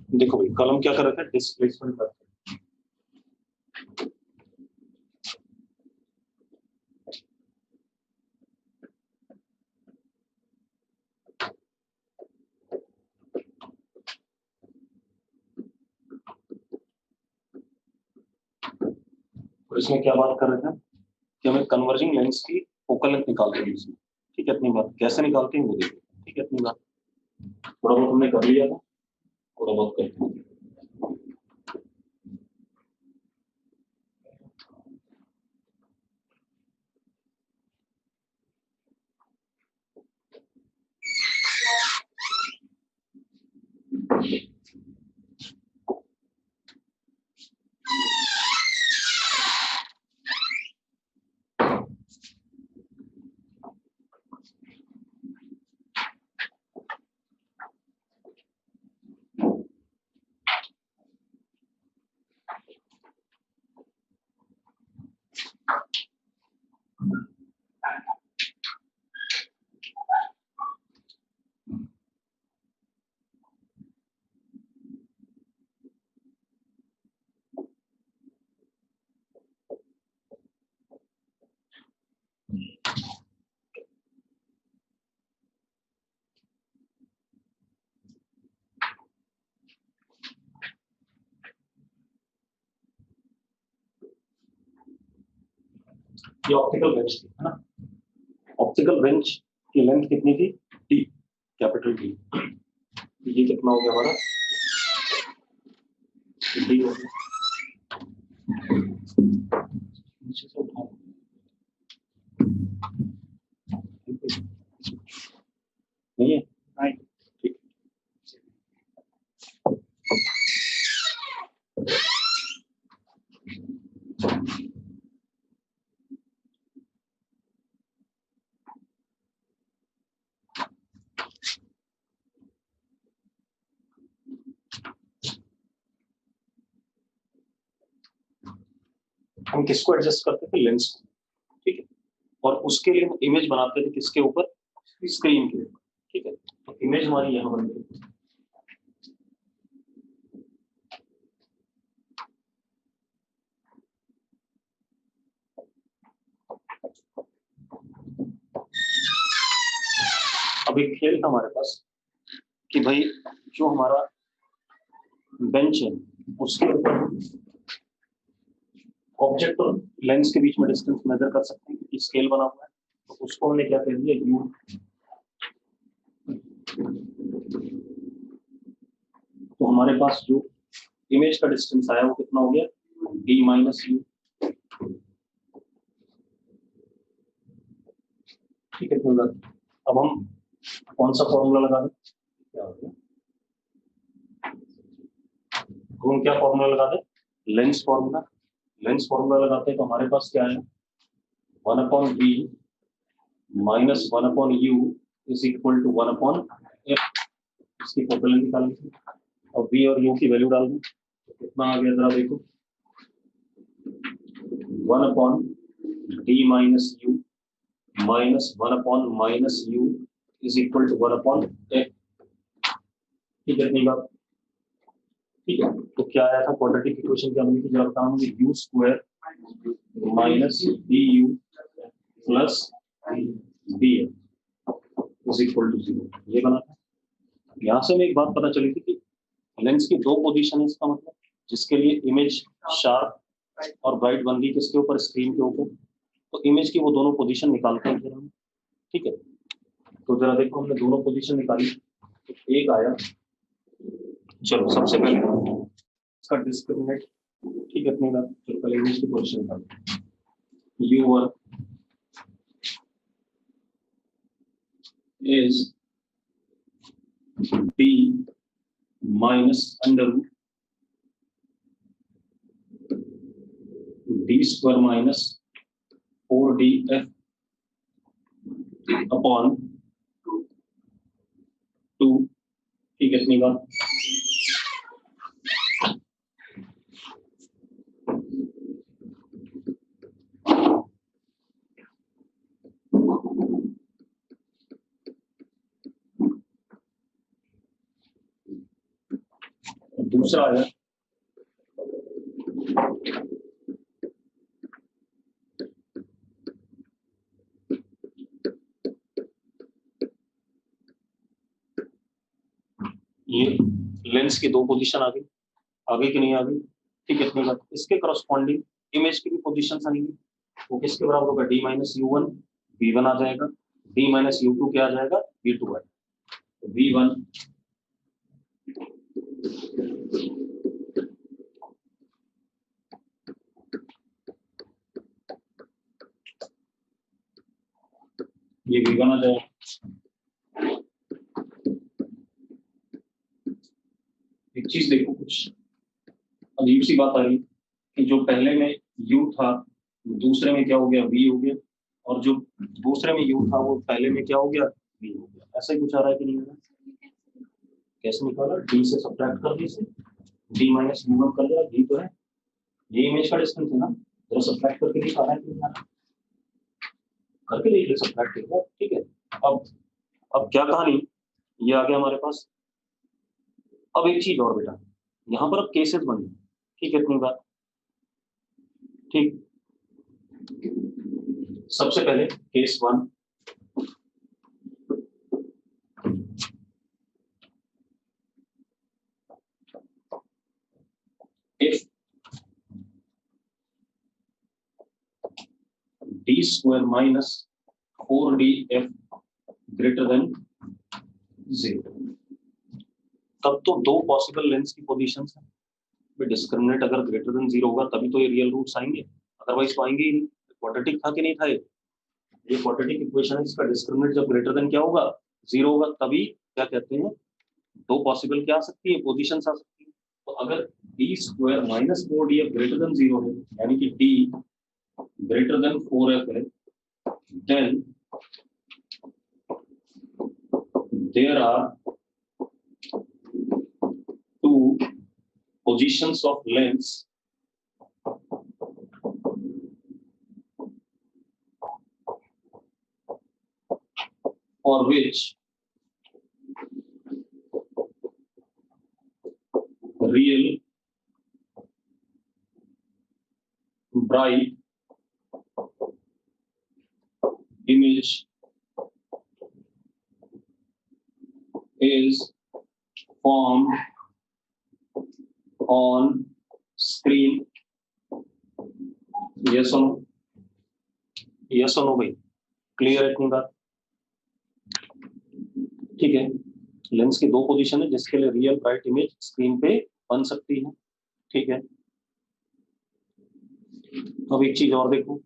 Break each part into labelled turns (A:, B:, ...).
A: देखो भाई कॉलम क्या कर रहा था, डिस्प्लेसमेंट कर रहा था। और इसमें क्या बात कर रहे थे कि हमें कन्वर्जिंग लेंस की फोकल लेंथ निकालते हैं इसमें। ठीक है, इतनी बात कैसे निकालते हैं वो देखो। ठीक है, इतनी बात थोड़ा बहुत हमने कर लिया था, थोड़ा बहुत करते हैं। ये ऑप्टिकल बेंच थी, है ना। ऑप्टिकल बेंच की लेंथ कितनी थी, डी, कैपिटल डी। ये कितना हो गया हमारा, डी हो गया। नीचे से उठाओ, नहीं है, नहीं, ठीक। हम किसको एडजस्ट करते थे, लेंस को। ठीक है, और उसके लिए हम इमेज बनाते थे किसके ऊपर, स्क्रीन के ऊपर। ठीक है, तो इमेज हमारी यहाँ बन गई। अब एक खेल था हमारे पास कि भाई जो हमारा बेंच है उसके ऊपर ऑब्जेक्ट और लेंस के बीच में डिस्टेंस मेजर कर सकते हैं, क्योंकि स्केल बना हुआ है। तो उसको हमने क्या कह दिया, यू। तो हमारे पास जो इमेज का डिस्टेंस आया वो कितना हो गया, डी माइनस यू। ठीक है, अब हम कौन सा फॉर्मूला लगा दें, क्या हो गया, हम क्या फॉर्मूला लगा दें, लेंस फॉर्मूला। लेंस फॉर्मूला लगाते हैं तो हमारे पास क्या है, 1/b minus 1/u is equal to 1/f। इसकी फोकल लेंथ निकालनी थी, और v और u की वैल्यू डाल दें तो कितना आ गया, जरा देखो, 1/d माइनस u माइनस 1/माइनस u is equal to 1/f। ठीक है, इतनी बात। ठीक है, तो क्या आया था, क्वाड्रेटिक इक्वेशन क्या बनी थी, जरा बताना मुझे, u square minus du plus df is equal to 0, ये बना था। यहाँ से हमें एक बात पता चली थी कि लेंस की दो पोजीशन है, इसका मतलब जिसके लिए इमेज शार्प और ब्राइट बन गई किसके ऊपर, स्क्रीन के ऊपर। तो इमेज की वो दोनों पोजीशन निकालते हैं फिर हम। ठीक है, तो जरा देखो हमने दोनों पोजीशन निकाली। तो एक आया, चलो सबसे पहले इसका डिस्क्रिमिनेट। ठीक है, इतनी बात। चलो पहले इमेज की पोजीशन निकालते हैं, u1 is b minus under root d square minus 4df upon 2। ठीक है, इतनी बात। दूसरा है ये लेंस की दो पोजीशन आ गई, आगे की नहीं आ गई, ठीक है। इतनी बात, इसके करस्पॉन्डिंग इमेज की भी पोजीशन आएंगी, वो किसके बराबर होगा, D minus U one V one आ जाएगा, डी माइनस यू टू क्या आ जाएगा, वी टू है, वी वन ये वी वन आ जाएगा। एक चीज देखो, कुछ अजीब सी बात आ रही कि जो पहले में u था दूसरे में क्या हो गया, v हो गया, और जो दूसरे में u था वो पहले में क्या हो गया, v हो गया। ऐसा ही कुछ आ रहा है कि नहीं आ रहा? कैसे निकाला, d से सब्ट्रैक्ट कर दी, d माइनस यू वन कर दिया, d तो है, ये इमेज का डिस्टेंस है ना, जरा सब्ट्रैक्ट करके दिखा रहा है कि नहीं आ रहा, करके देख ले सब्ट्रैक्ट, ठीक है। अब क्या कहानी, ये आ गया हमारे पास। अब एक चीज और बेटा, यहाँ पर अब केसेस बने, ठीक है, इतनी बात, ठीक। सबसे पहले case one, if D square minus 4df greater than 0, तब तो दो पॉसिबल लेंस की पोजीशंस हैं। डिस्क्रिमिनेंट अगर ग्रेटर देन 0 होगा तभी तो ये रियल रूट्स आएंगे, अदरवाइज तो आएंगे ही नहीं। क्वाड्रेटिक था कि नहीं था ये क्वाड्रेटिक इक्वेशन है, इसका डिस्क्रिमिनेंट जब ग्रेटर देन क्या होगा, 0 होगा, तभी क्या कहते हैं, दो पॉसिबल क्या आ सकती है, पोजीशंस आ सकती है। तो अगर D square minus 4df greater than 0 है, यानी कि डी ग्रेटर देन 4f है, then there are two positions of lens for which real bright image is formed on screen, yes or no, yes or no भाई, clear है इतनी बात, ठीक है। लेंस की दो पोजीशन है जिसके लिए रियल ब्राइट इमेज स्क्रीन पे बन सकती है, ठीक है। अब एक चीज और देखो,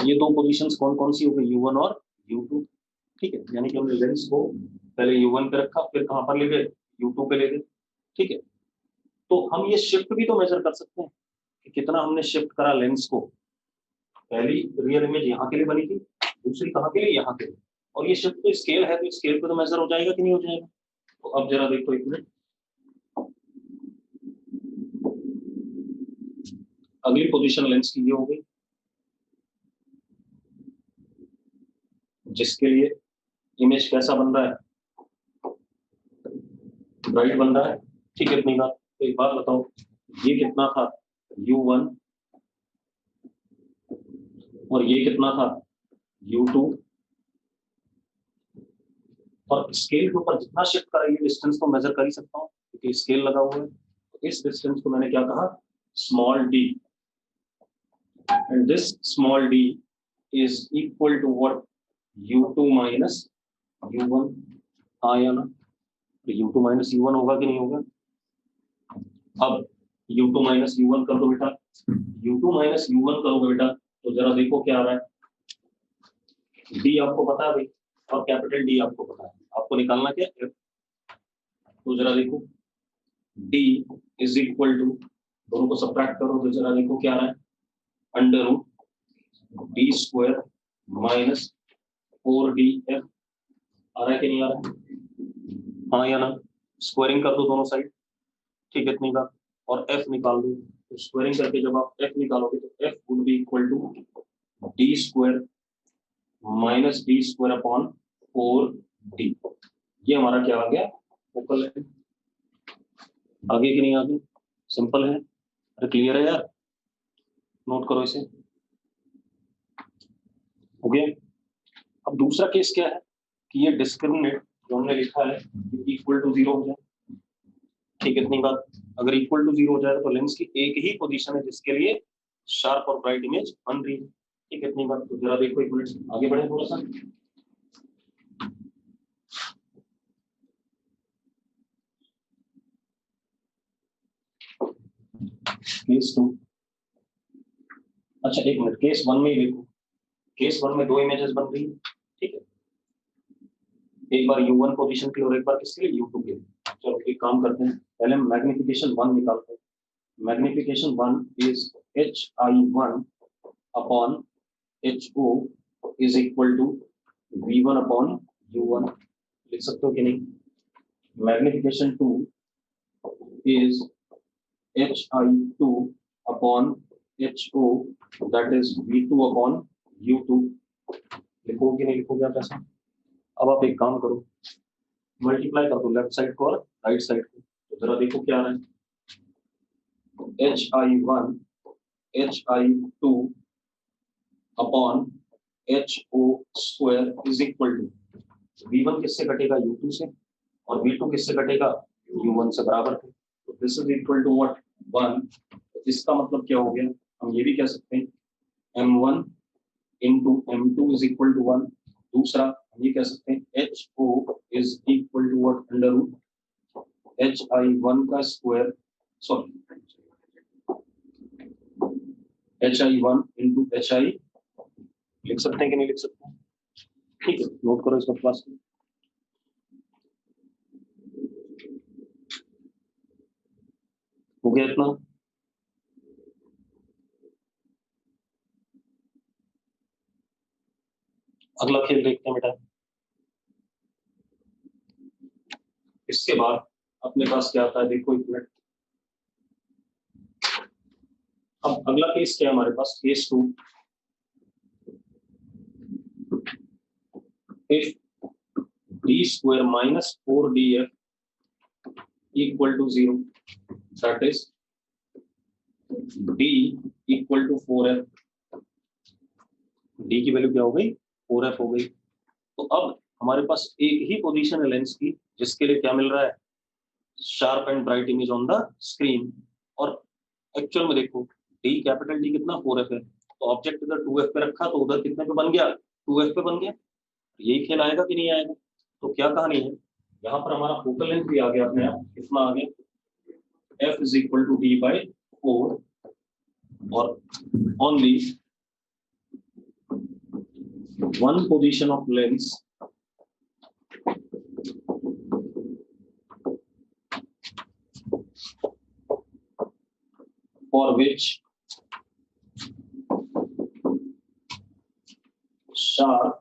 A: ये दो पोजीशंस कौन कौन सी हो गई, U1 और U2, ठीक है। यानी कि हमने लेंस को पहले U1 पे रखा, फिर कहां पर ले गए, U2 पे ले गए, ठीक है। तो हम ये शिफ्ट भी तो मेजर कर सकते हैं कि कितना हमने शिफ्ट करा लेंस को, पहली रियल इमेज यहाँ के लिए बनी थी, दूसरी कहाँ के लिए, यहाँ के लिए, और ये शिफ्ट तो स्केल है, तो स्केल पे तो मेजर हो जाएगा कि नहीं हो जाएगा। तो अब जरा देखो एक मिनट, अगली पोजीशन लेंस की ये हो गई, जिसके लिए इमेज कैसा बन रहा है, ब्राइट बन रहा है, ठीक है, इतनी बात। तो एक बात बताओ, ये कितना था U1 और ये कितना था U2, और स्केल के ऊपर जितना शिफ्ट करा ये डिस्टेंस तो मेजर कर ही सकता हूँ क्योंकि स्केल लगा हुआ है। तो इस डिस्टेंस को मैंने क्या कहा, small d, and this small d is equal to what, U2 minus U1, हाँ या ना, तो U2 माइनस U1 होगा कि नहीं होगा। अब U2 माइनस U1 कर दो बेटा, U2 माइनस U1 करोगे बेटा तो जरा देखो क्या आ रहा है, D आपको पता है भाई, और कैपिटल D आपको पता है, आपको निकालना क्या है, तो जरा देखो D इज इक्वल टू, दोनों को सब्ट्रैक्ट करो तो जरा देखो क्या आ रहा है, under root D square minus 4df आ रहा है कि नहीं आ रहा है, हाँ या ना, स्क्वायरिंग कर दो दोनों साइड, ठीक है, इतनी बात, और f निकाल दो, तो स्क्वायरिंग करके जब आप f निकालोगे तो f would be equal to d square minus d square upon 4d, ये हमारा क्या आ गया, फोकल लेंथ, आगे कि नहीं आगे? सिंपल है। अरे क्लियर है यार, नोट करो इसे। हो गया। अब दूसरा केस क्या है कि ये डिस्क्रिमिनेट जो हमने लिखा है इक्वल टू 0 हो जाए। ठीक है, इतनी बात। अगर इक्वल टू 0 हो जाए तो लेंस की एक ही पोजीशन है जिसके लिए शार्प और ब्राइट इमेज बन रही है। ठीक है, इतनी बात। तो जरा देखो एक मिनट आगे बढ़े थोड़ा सा। केस 2। अच्छा एक मिनट, केस 1 में ही देखो। केस 1 में दो इमेजेस बन रही है। ठीक है, एक बार U1 पोजीशन के लिए और एक बार किसके लिए, U2 के लिए। चलो एक काम करते हैं, पहले हम मैग्निफिकेशन 1 निकालते हैं। Magnification 1 is HI1 upon HO is equal to V1 upon U1। लिख सकते हो कि नहीं? Magnification 2 is HI2 upon HO, that is V2 upon U2। लिखोगे कि नहीं लिखोगे आप ऐसा? अब आप एक काम करो, मल्टीप्लाई कर दो लेफ्ट साइड को और राइट साइड को। तो जरा देखो क्या आ रहा है। HI1 HI2 upon HO square is equal to V1 किससे कटेगा, U2 से, और V2 किससे कटेगा, U1 से बराबर थे। तो this is equal to what, 1। इसका मतलब क्या हो गया, हम ये भी कह सकते हैं M1 into M2 is equal to 1। दूसरा हम ये कह सकते हैं HO is equal to what, under root HI1 का square, sorry HI1 into HI। लिख सकते हैं कि नहीं लिख सकते? ठीक है, नोट करो इसका क्लास में। हो गया इतना? अगला खेल देखते हैं बेटा। इसके बाद अपने पास क्या आता है, देखो एक मिनट। अब अगला केस क्या है हमारे पास, case 2। If d square minus 4df equal to 0, that is d equal to 4f। d की वैल्यू क्या हो गई, 4f हो गई। तो अब हमारे पास एक ही पोजीशन है लेंस की जिसके लिए क्या मिल रहा है, sharp and bright image on the screen. और एक्चुअल में देखो डी, कैपिटल डी कितना, 4f है। तो ऑब्जेक्ट इधर 2f पे रखा तो उधर कितने पे बन गया, 2f पे बन गया। यही खेल आएगा कि नहीं आएगा? तो क्या कहानी है, यहाँ पर हमारा फोकल लेंथ भी आ गया अपने आप। कितना आ गया, f is equal to D by 4, और only one position of lens for which sharp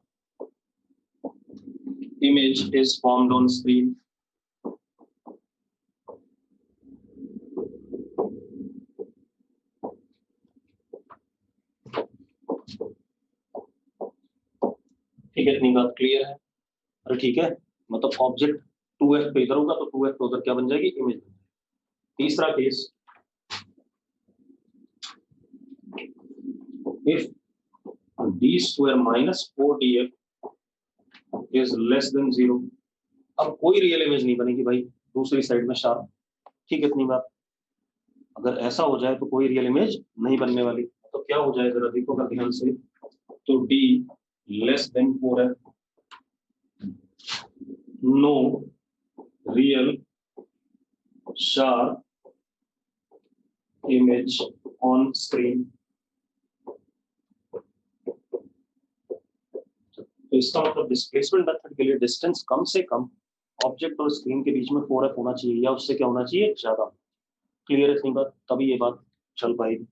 A: image is formed on screen. ठीक है, इतनी बात क्लियर है? अरे ठीक है, मतलब ऑब्जेक्ट 2f पे इधर होगा तो 2f पे उधर क्या बन जाएगी, इमेज। तीसरा case, if d square minus 4df is less than 0। अब कोई रियल इमेज नहीं बनेगी भाई दूसरी साइड में शार्प। ठीक है, इतनी बात। अगर ऐसा हो जाए तो कोई रियल इमेज नहीं बनने वाली। तो क्या हो जाए जरा देखो का ध्यान से। तो d less than 4f, no real sharp image on screen. तो इसका मतलब डिस्प्लेसमेंट मेथड के लिए डिस्टेंस कम से कम ऑब्जेक्ट और स्क्रीन के बीच में 4f होना चाहिए, या उससे क्या होना चाहिए, ज्यादा। क्लियर है इतनी बात? तभी ये बात चल पाएगी।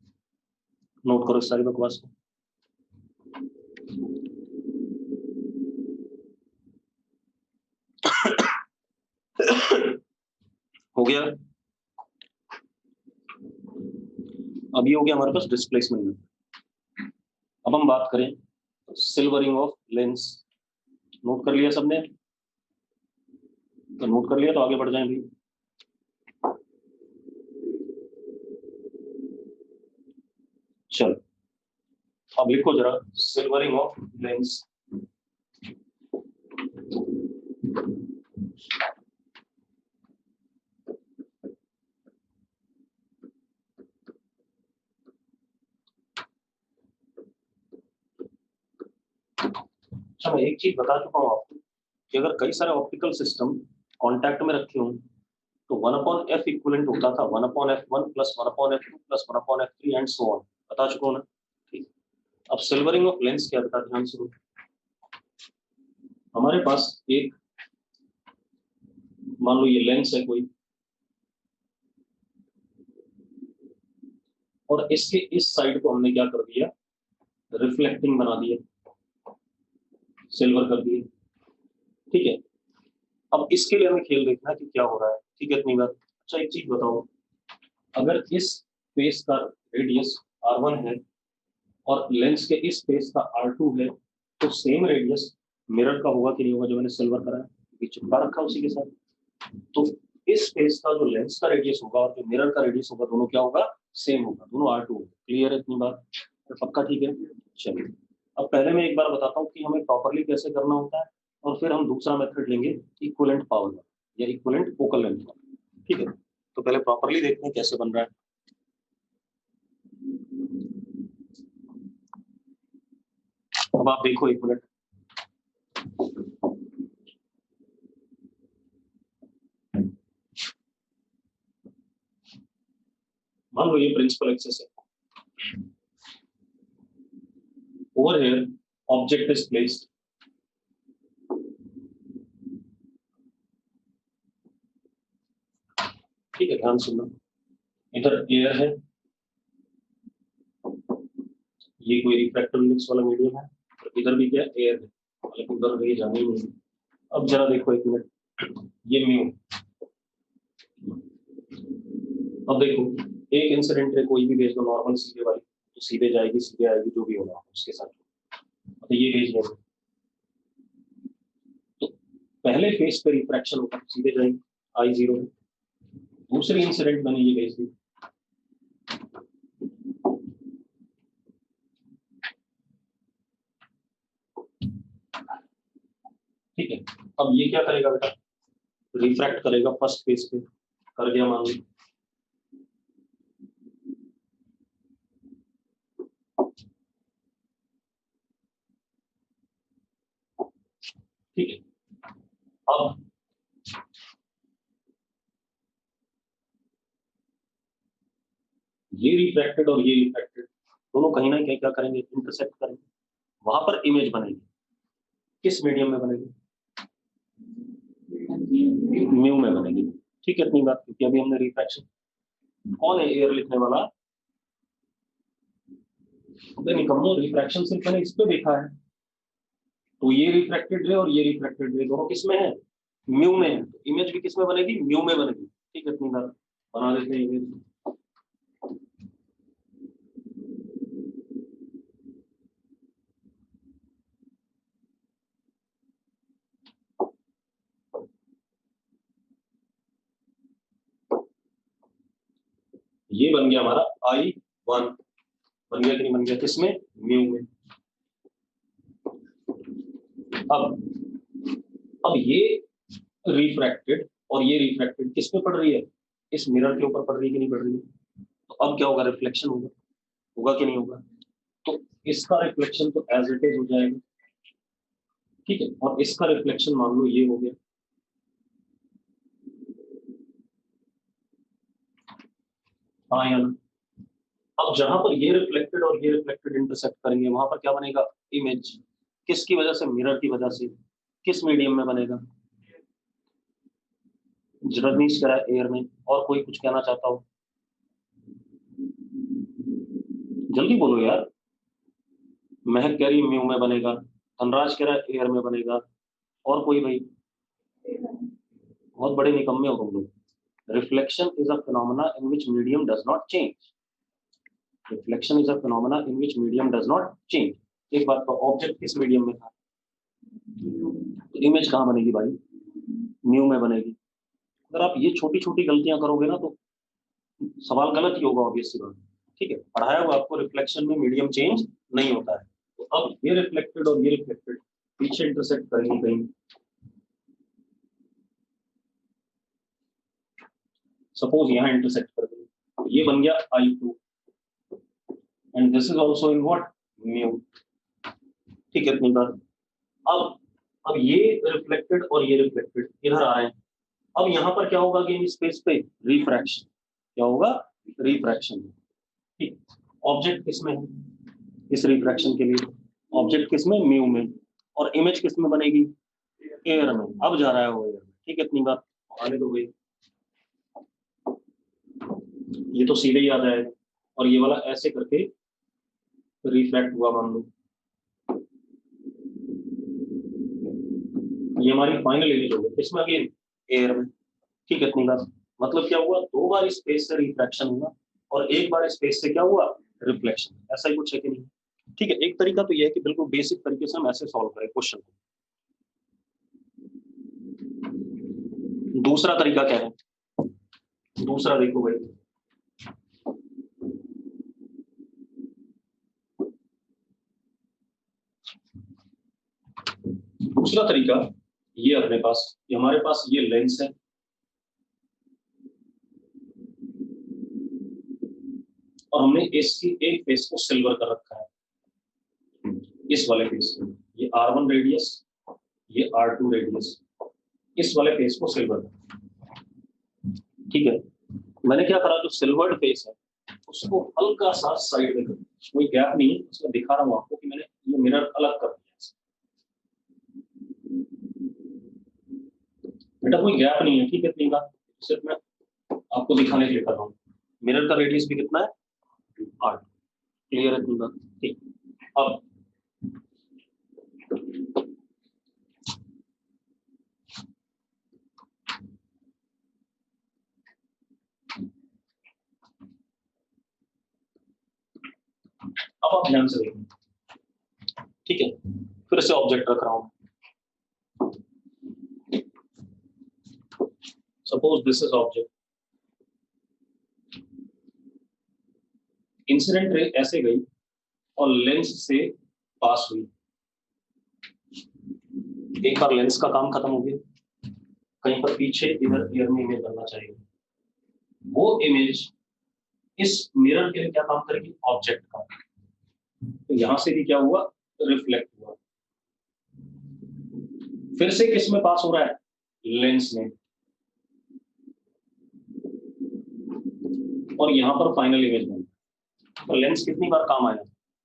A: नोट करो इस सारी बकवास को। हो गया? अभी हो गया हमारे पास डिस्प्लेसमेंट में। अब हम बात करें सिल्वरिंग ऑफ लेंस। नोट कर लिया सबने? तो नोट कर लिया तो आगे बढ़ जाएं भी। अब लिखो जरा सिल्वरिंग ऑफ लेंस। अच्छा, मैं एक चीज बता चुका हूँ आपको कि अगर कई सारे ऑप्टिकल सिस्टम कांटेक्ट में रखे हों तो 1/f इक्विवेलेंट होता था 1/f1 plus 1/f2 plus 1/f3 and so on. बता चुका हूँ ना। ठीक। अब सिल्वरिंग ऑफ लेंस क्या बता, ध्यान से। हमारे पास एक, मान लो ये लेंस है कोई, और इसके इस साइड को हमने क्या कर दिया, रिफ्लेक्टिंग बना दिया, सिल्वर कर दिया। ठीक है। अब इसके लिए हमें खेल देखना है कि क्या हो रहा है। ठीक है, इतनी बात। अच्छा, एक चीज बताओ, अगर इस फेस का रेडियस r1 है और लेंस के इस फेस का r2 है, तो सेम रेडियस मिरर का होगा कि नहीं होगा जो मैंने सिल्वर कराया, ये चिपका रखा उसी के साथ। तो इस फेस का जो लेंस का रेडियस होगा और जो मिरर का रेडियस होगा, दोनों क्या होगा, सेम होगा, दोनों r2 होगा। क्लियर है इतनी बात? तो पक्का ठीक है। चलिए, अब पहले मैं एक बार बताता हूँ कि हमें प्रॉपरली कैसे करना होता है, और फिर हम दूसरा मेथड लेंगे इक्विवेलेंट पावर या इक्विवेलेंट फोकल लेंथ का। ठीक है, तो पहले प्रॉपरली देखते हैं कैसे बन रहा है। अब आप देखो एक मिनट, मान लो ये प्रिंसिपल एक्सेस है। Over here object is placed, ठीक है, ध्यान सुनना। इधर एयर है, ये कोई रिफ्रैक्टिव इंडेक्स वाला मीडियम है, और इधर भी क्या एयर है, लेकिन उधर कहीं जाने ही नहीं। अब जरा देखो एक मिनट, ये म्यू। अब देखो, एक इंसिडेंट है, कोई भी भेज दो नॉर्मल सीधे वाली, तो सीधे जाएगी, सीधे आएगी, जो भी होगा उसके साथ। तो ये भेज दो, तो पहले फेस पे रिफ्रैक्शन होगा, सीधे जाएगी, I0 है। दूसरी इंसिडेंट मैंने ये भेज दी, ठीक है। अब ये क्या करेगा बेटा, रिफ्रैक्ट करेगा फर्स्ट फेस पे, कर गया मान लो। ठीक है, अब ये रिफ्रैक्टेड और ये रिफ्रैक्टेड दोनों कहीं ना कहीं क्या करेंगे, इंटरसेक्ट करेंगे, वहां पर इमेज बनेगी। किस मीडियम में बनेगी, म्यू में बनेगी। ठीक है, इतनी बात, क्योंकि अभी हमने रिफ्रैक्शन, कौन है एयर लिखने वाला, निकम्मो, रिफ्रैक्शन सिर्फ मैंने इस पे देखा है। तो ये रिफ्रैक्टेड रे और ये रिफ्रैक्टेड रे दोनों किस में है, म्यू में है। तो इमेज भी किस में बनेगी, म्यू में बनेगी। ठीक है, इतनी बात, बना देते हैं इमेज। ये बन गया हमारा I1, बन गया कि नहीं बन गया, किसमें, म्यू में। अब ये रिफ्रैक्टेड और ये रिफ्रैक्टेड किस में पड़ रही है, इस मिरर के ऊपर पड़ रही है कि नहीं पड़ रही है। तो अब क्या होगा, रिफ्लेक्शन होगा, होगा कि नहीं होगा। तो इसका रिफ्लेक्शन तो एज इट इज हो जाएगा। ठीक है, और इसका रिफ्लेक्शन मान लो ये हो गया। हाँ या ना। अब जहां पर ये रिफ्लेक्टेड और ये रिफ्लेक्टेड इंटरसेक्ट करेंगे, वहां पर क्या बनेगा, इमेज। किसकी वजह से, मिरर की वजह से। किस मीडियम में बनेगा, रजनीश कह रहा है एयर में, और कोई कुछ कहना चाहता हो, जल्दी बोलो यार। महक कह रही है म्यू में बनेगा, धनराज कह रहा है एयर में बनेगा, और कोई भाई, बहुत बड़े निकम्मे हो तुम लोग। Reflection is a phenomena in which medium does not change. Reflection is a phenomena in which medium does not change. एक बात, तो ऑब्जेक्ट किस मीडियम में था, तो इमेज कहाँ बनेगी भाई, म्यू में बनेगी। अगर आप ये छोटी छोटी गलतियां करोगे ना, तो सवाल गलत ही होगा, ऑब्वियस सी बात। ठीक है, पढ़ाया हुआ आपको, रिफ्लेक्शन में मीडियम चेंज नहीं होता है। तो अब ये रिफ्लेक्टेड और ये रिफ्लेक्टेड पीछे इंटरसेक्ट करेंगे कहीं, सपोज यहाँ इंटरसेक्ट कर देंगे, तो ये बन गया I2 and this is also in what mu. ठीक है, इतनी बात। अब ये रिफ्लेक्टेड और ये रिफ्लेक्टेड इधर आ रहे हैं। अब यहाँ पर क्या होगा कि स्पेस पे रिफ्रैक्शन, क्या होगा, रिफ्रैक्शन। ठीक, ऑब्जेक्ट किसमें है इस रिफ्रैक्शन के लिए, ऑब्जेक्ट किसमें, म्यू में, और इमेज किसमें बनेगी, एयर में। अब जा रहा है वो एयर में। ठीक है, इतनी बात। आगे तो गई, ये तो सीधे ही आ जाएगा, और ये वाला ऐसे करके रिफ्रैक्ट हुआ मान लो, ये हमारी फाइनल इमेज होगी किसमें, अगेन एयर में। ठीक है, इतनी बात। मतलब क्या हुआ, 2 बार स्पेस से रिफ्रैक्शन हुआ और 1 बार स्पेस से क्या हुआ, रिफ्लेक्शन। ऐसा ही कुछ है कि नहीं। ठीक है, एक तरीका तो यह है कि बिल्कुल बेसिक तरीके से हम ऐसे सॉल्व करें क्वेश्चन को। दूसरा तरीका क्या है, दूसरा देखो भाई, दूसरा तरीका ये अपने पास, ये हमारे पास ये लेंस है और हमने इसकी एक फेस को सिल्वर कर रखा है, इस वाले फेस को, ये R1 रेडियस, ये R2 रेडियस, इस वाले फेस को सिल्वर। ठीक है, मैंने क्या करा, जो सिल्वर्ड फेस है उसको हल्का सा साइड में कर, कोई गैप नहीं है उसमें, दिखा रहा हूं आपको कि मैंने ये मिरर अलग कर दिया। बेटा कोई गैप नहीं है, ठीक है, इतनी बात। सिर्फ मैं आपको दिखाने के लिए कर रहा हूँ। मिरर का रेडियस भी कितना है, 8। क्लियर है इतनी बात। ठीक, अब आप ध्यान से देखें। ठीक है, फिर से ऑब्जेक्ट रख रहा हूं, suppose this is object, incident ray ऐसे गई और लेंस से पास हुई। एक बार लेंस का काम खत्म हो गया, कहीं पर पीछे इधर एयर में इमेज बनना चाहिए, वो इमेज इस मिरर के लिए क्या काम करेगी, ऑब्जेक्ट का। तो यहां से भी क्या हुआ, रिफ्लेक्ट हुआ, फिर से किस में पास हो रहा है, लेंस में, और यहां पर फाइनल इमेज बन। तो लेंस कितनी बार काम आया,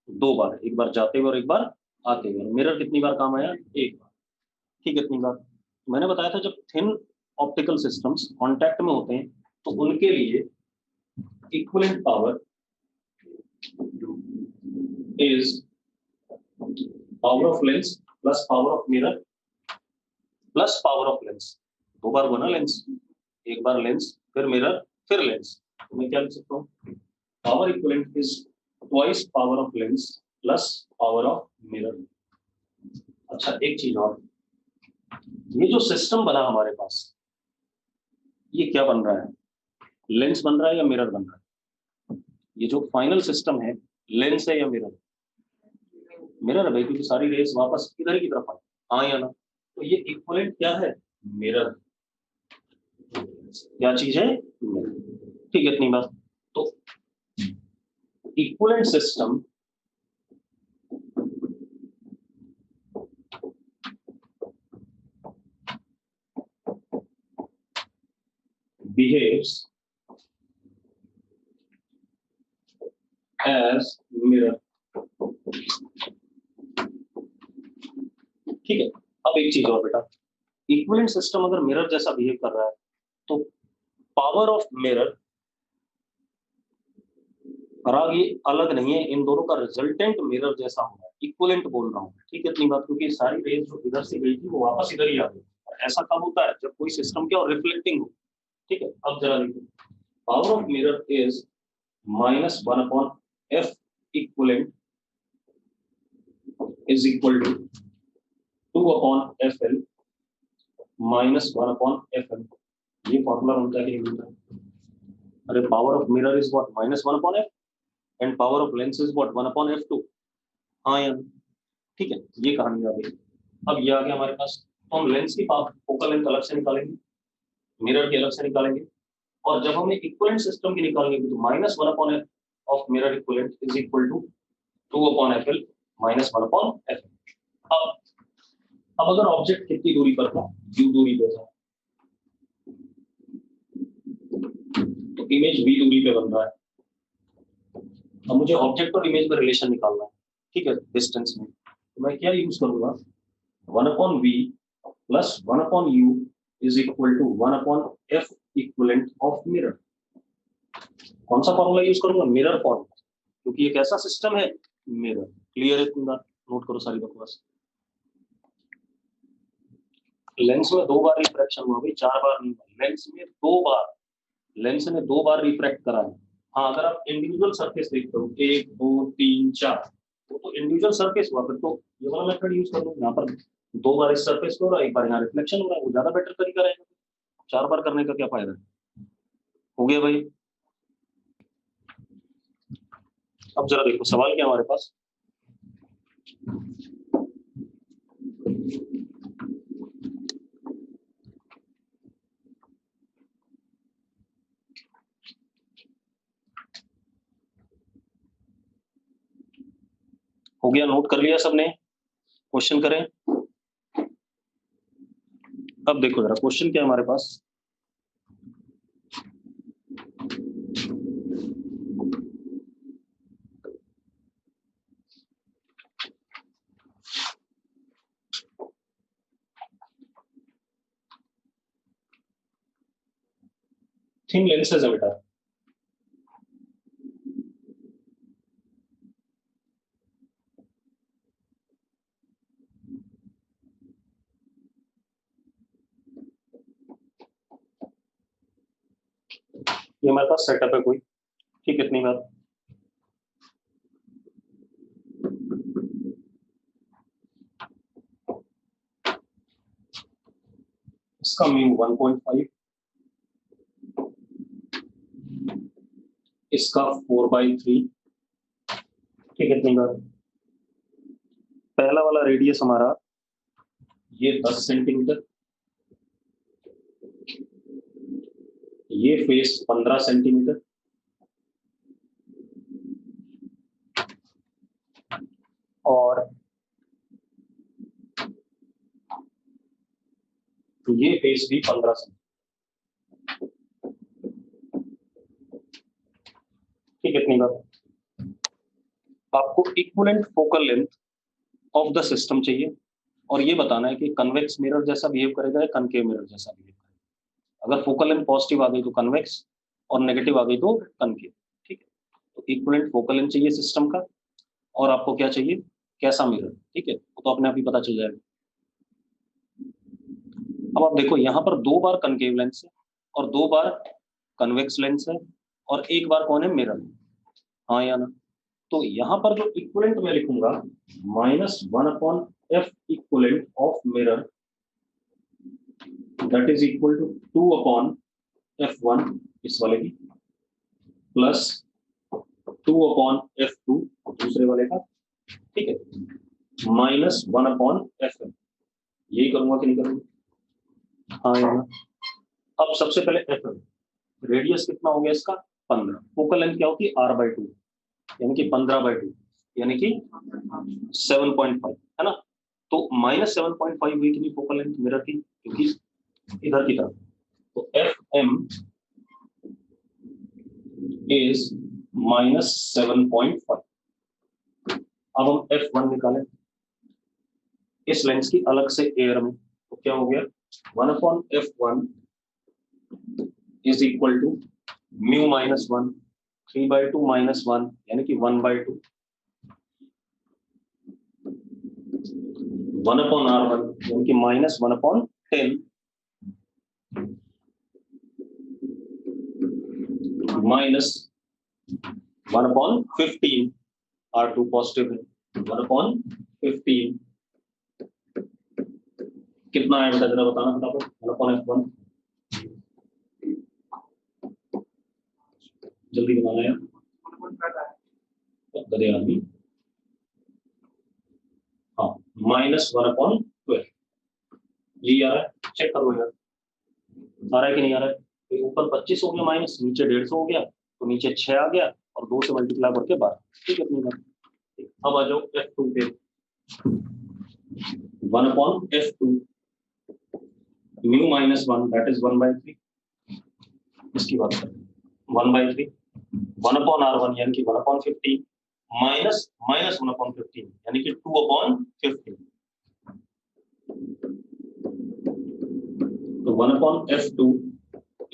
A: 2 बार, एक बार जाते हुए और एक बार आते हुए। मिरर कितनी बार काम आया, 1 बार। ठीक है, इतनी बार। मैंने बताया था जब थिन ऑप्टिकल सिस्टम्स कांटेक्ट में होते हैं तो उनके लिए equivalent power is power of lens plus power of mirror plus power of lens. 2 बार बना लेंस, 1 बार लेंस, फिर मिरर, फिर लेंस। तो मैं क्या लिख सकता हूँ, power equivalent is twice power of lens plus power of mirror. अच्छा, एक चीज और, ये जो सिस्टम बना हमारे पास, ये क्या बन रहा है, लेंस बन रहा है या मिरर बन रहा है, ये जो फाइनल सिस्टम है लेंस है या मिरर, मिरर है भाई, क्योंकि सारी रेस वापस इधर की तरफ आए या ना। तो ये इक्विवेलेंट क्या है, मिरर। क्या चीज है, मिरर। ठीक है, इतनी बात। तो equivalent system behaves as mirror। ठीक है, अब एक चीज और बेटा, इक्विवेलेंट सिस्टम अगर मिरर जैसा बिहेव कर रहा है तो पावर ऑफ मिरर, राग ये अलग नहीं है, इन दोनों का रिजल्टेंट मिरर जैसा होगा, इक्विवेलेंट बोल रहा हूँ। ठीक है, इतनी बात, क्योंकि सारी रेज जो इधर से गई थी वो वापस इधर ही आ गई। और ऐसा कब होता है, जब कोई सिस्टम क्या रिफ्लेक्टिंग हो। ठीक है, अब जरा देखो, power of mirror is -1 upon F equivalent is equal to 2 upon F L -1 upon F L. ये फॉर्मूला बनता है कि नहीं बनता? अरे power of mirror is what, -1 upon F, and power of lens is what, 1 upon f2। हाँ या नहीं? ठीक है, ये कहानी आ गई। अब ये आ गया हमारे पास, तो हम लेंस की फोकल लेंथ अलग से निकालेंगे, मिरर की अलग से निकालेंगे, और जब हमें इक्वलेंट सिस्टम की निकालेंगे तो -1/f of mirror equivalent is equal to 2/fl -1/f। अब अब अगर ऑब्जेक्ट कितनी दूरी पर था, u दूरी पे था, तो इमेज v दूरी पे बन रहा है। अब मुझे ऑब्जेक्ट और इमेज में रिलेशन निकालना है, ठीक है, डिस्टेंस में, तो मैं क्या यूज करूंगा, 1/v plus 1/u is equal to 1/f equivalent of mirror. कौन सा फॉर्मूला यूज करूंगा, मिरर फॉर्मूला, क्योंकि एक ऐसा सिस्टम है मिरर। क्लियर है, इतनी बात नोट करो सारी बकवास। लेंस में 2 बार रिफ्रैक्शन हुआ भाई, 4 बार नहीं हुआ, लेंस में 2 बार, लेंस ने 2 बार रिफ्रैक्ट करा है। हाँ, अगर आप इंडिविजुअल सरफेस देखते हो 1 2 3 4, तो इंडिविजुअल सरफेस हुआ, फिर तो ये वाला मेथड यूज कर लो। यहाँ पर 2 बार इस सरफेस पे हो रहा है, 1 बार यहाँ रिफ्लेक्शन हो रहा है, वो ज्यादा बेटर तरीका रहेगा। 4 बार करने का क्या फायदा है। हो गया भाई। अब जरा देखो सवाल क्या हमारे पास, हो गया, नोट कर लिया सबने, क्वेश्चन करें। अब देखो जरा क्वेश्चन क्या है हमारे पास, थिन लेंसेज है बेटा। ये हमारे पास सेटअप है कोई, ठीक, इतनी बात। इसका म्यू 1.5, इसका 4/3, ठीक है, इतनी बात। पहला वाला रेडियस हमारा ये 10 सेंटीमीटर, ये फेस 15 सेंटीमीटर, और ये फेस भी 15 सेंटीमीटर, ठीक है, इतनी बात। आपको equivalent focal length of the system चाहिए, और ये बताना है कि कन्वेक्स मिरर जैसा बिहेव करेगा या कनकेव मिरर जैसा बिहेव करेगा। अगर फोकल लेंथ पॉजिटिव आ गई तो कन्वेक्स, और नेगेटिव आ गई तो कनकेव, ठीक है। तो इक्विवेलेंट फोकल लेंथ चाहिए सिस्टम का, और आपको क्या चाहिए, कैसा मिरर, ठीक है, वो तो अपने आप ही पता चल जाएगा। अब आप देखो यहाँ पर 2 बार कनकेव लेंस है, और 2 बार कन्वेक्स लेंस है, और 1 बार कौन है, मिरर। हाँ या ना। तो यहाँ पर जो इक्विवेलेंट मैं लिखूंगा, -1/f equivalent of mirror, that is equal to 2/f1 इस वाले की, प्लस 2/f2 दूसरे वाले का, ठीक है, -1/f। यही करूंगा कि नहीं करूंगा, हाँ या ना। अब सबसे पहले एफ, रेडियस कितना हो गया इसका, 15, फोकल लेंथ क्या होती है, r/2, यानी कि 15/2, यानी कि 7.5, है ना। तो -7.5 हुई कितनी फोकल लेंथ मिरर की, क्योंकि इधर की तरफ, तो एफ एम इज -7.5। अब हम F1 निकालें इस लेंस की अलग से एयर में, तो क्या हो गया, 1/f1 is equal to mu -1, 3/2 -1 यानी कि 1/2, 1/r1 यानी कि -1/10, -1/15, R2 पॉजिटिव है, 1/15 कितना है बेटा, जरा बताना फटाफट, 1/f1, जल्दी बनाना यार, गधे आदमी। -1/12। ये आ रहा है, चेक करो यार, आ रहा है कि नहीं आ रहा है? तो ऊपर 25 हो गया माइनस, नीचे 150 हो गया, तो नीचे 6 आ गया और 2 से मल्टीप्लाई करके 12। ठीक है अपनी बात। अब आ जाओ F2 पे, 1/F2 म्यू -1 दैट इज 1/3। इसकी बात करें 1/3 1/R1 यानी कि 1/15 माइनस -1/15 यानी कि 2/15। तो 1/F2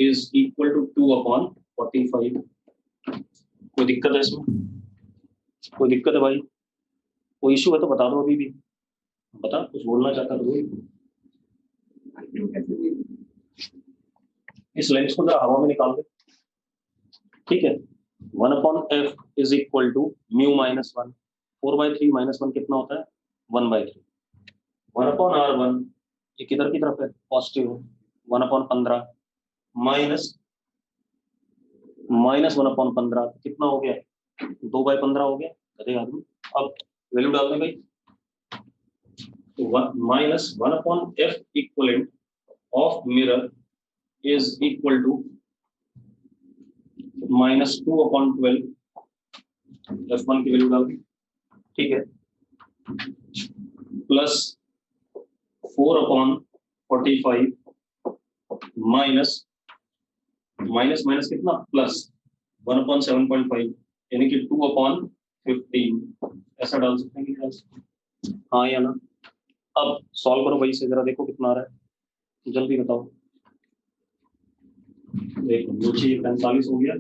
A: इज इक्वल टू 2/45। कोई दिक्कत है इसमें? कोई दिक्कत है भाई? कोई इशू है तो बता दो अभी भी, बता, कुछ बोलना चाहता तो बोल। इस लेंस को जरा हवा में निकाल दे, ठीक है। 1/F is equal to mu -1, 4/3 -1 कितना होता है? 1/3। 1/R1 ये किधर की तरफ है? पॉजिटिव, 1/15 माइनस -1/15 कितना हो गया? 2/15 हो गया। अरे आदमी, अब वैल्यू डालने भाई, तो -1/F equivalent of mirror is equal to -2/12। F1 की वैल्यू डाल दी, ठीक है, प्लस 4/45 माइनस माइनस कितना? प्लस 1/7.5 यानी कि 2/15। ऐसा डाल सकते हैं कि डाल सकते हैं? हाँ या ना? अब सॉल्व करो भाई से, जरा देखो कितना आ रहा है, जल्दी बताओ। देखो नीचे ये 45 हो गया,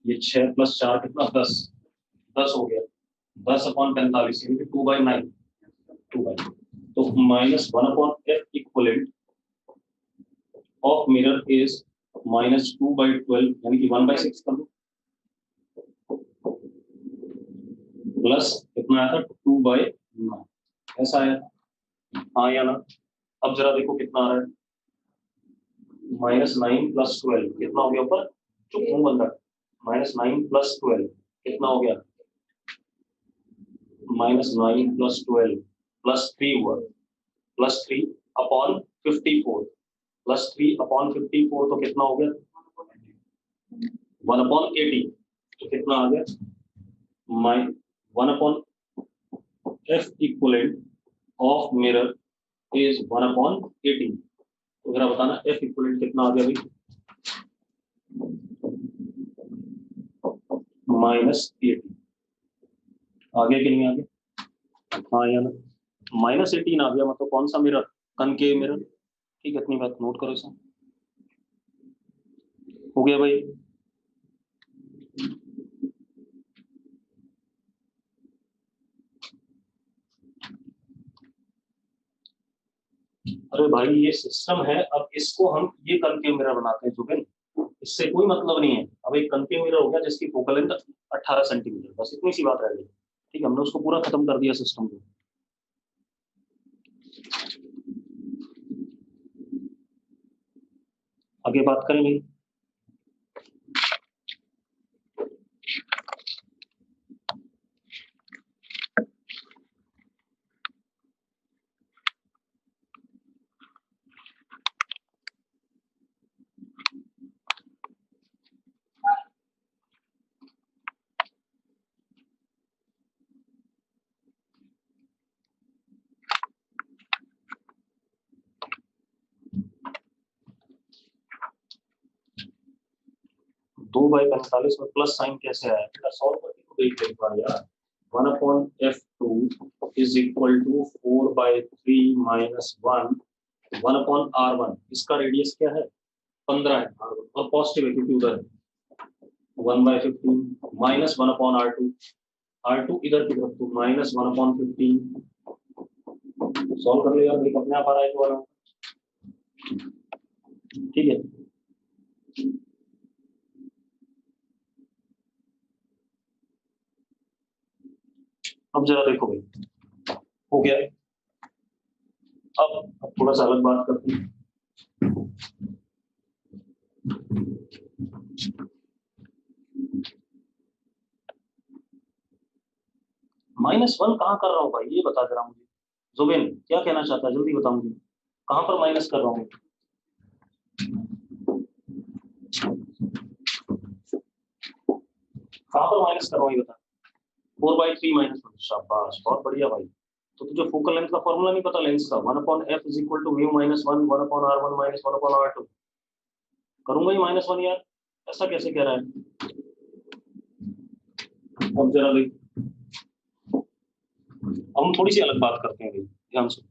A: ये 6 + 4 कितना? 10 हो गया। 10/45 यानी कि 2/9, 2/9। तो -1/F equivalent of mirror is -2/12 यानी कि 1/6 कर दो, प्लस कितना आया था? 2/9। ऐसा आया, हाँ या ना? अब जरा देखो कितना आ रहा है, -9 + 12 कितना हो गया ऊपर? चुप मुंह बंद रख। -9 + 12 कितना हो गया? -9 + 12 +3 हुआ, +3/54 +3/54 तो कितना हो गया? 1/80। तो कितना आ गया? 1/F equivalent of mirror is 1/18। तो जरा बताना F इक्वलेंट कितना आ गया भाई? -18। आगे कि नहीं आगे? हाँ या ना? -18 आ गया, मतलब कौन सा मिरर? Concave mirror. ठीक है, इतनी बात नोट करो इसे। हो गया भाई? अरे भाई ये सिस्टम है, अब इसको हम ये कनकेव मिरर बनाते हैं जुबिन, इससे कोई मतलब नहीं है। अब एक कनकेव मिरर हो गया जिसकी फोकल लेंथ 18 सेंटीमीटर, बस इतनी सी बात रह गई। ठीक है, हमने उसको पूरा खत्म कर दिया सिस्टम को। आगे बात करेंगे। दो बाई 45 में प्लस साइन कैसे आया? बेटा सॉल्व करके तो देख एक बार यार। 1/F2 is equal to 4/3 minus 1 1/R1। इसका रेडियस क्या है? 15 है R1, और पॉजिटिव है क्योंकि उधर है। 1/15 माइनस 1/R2, R2 इधर की तरफ, तो माइनस 1/15। सॉल्व कर ले यार, देख अपने आप आ रहा है तो। ठीक है, अब जरा देखो भाई, हो गया है। अब थोड़ा सा अलग बात करते हैं। -1 कहाँ कर रहा हूँ भाई, ये बता जरा मुझे। जुबेन क्या कहना चाहता है, जल्दी बताऊंगी। कहां पर माइनस कर रहा हूँ? कहां पर माइनस कर रहा हूँ ये बता। 4/3 माइनस 1, शाबाश बहुत बढ़िया भाई। तो तुझे फोकल लेंथ का फॉर्मूला नहीं पता लेंस का, 1/f is equal to mu minus 1 1/r1 minus 1/r2। करूंगा ही -1 यार, ऐसा कैसे कह रहा है। अब जरा देख, हम थोड़ी सी अलग बात करते हैं, ध्यान से।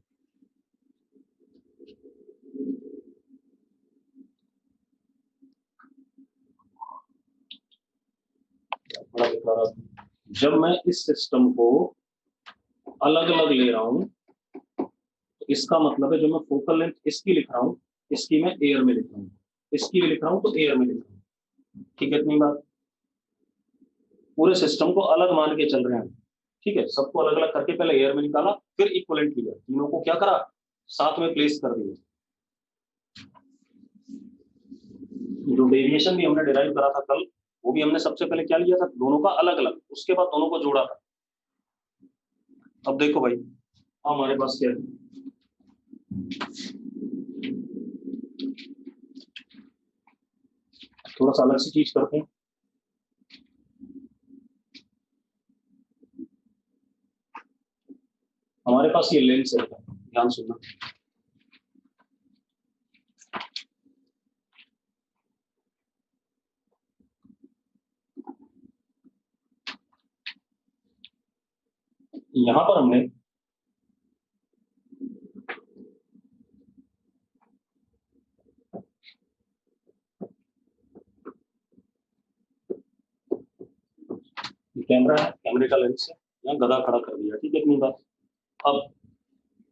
A: बड़ा बेकार आदमी। जब मैं इस सिस्टम को अलग अलग ले रहा हूं तो इसका मतलब है जो मैं फोकल लेंथ इसकी लिख रहा हूं, इसकी मैं एयर में लिख रहा हूं, इसकी भी लिख रहा हूं तो एयर में लिख रहा हूं। ठीक है, इतनी बात। पूरे सिस्टम को अलग मान के चल रहे हैं, ठीक है। सबको अलग अलग करके पहले एयर में निकाला, फिर इक्वलेंट लिया, तीनों को क्या करा, साथ में प्लेस कर दिया। जो डेविएशन भी हमने डिराइव करा था कल, वो भी हमने सबसे पहले क्या लिया था, दोनों का अलग अलग, उसके बाद दोनों को जोड़ा था। अब देखो भाई, हमारे पास क्या है, थोड़ा सा अलग सी चीज करते हैं। हमारे पास ये लेंस है, ध्यान सुनना। यहां पर हमने कैमरा है, कैमरे का लेंस है, यहाँ गधा खड़ा कर दिया, ठीक है, इतनी बात। अब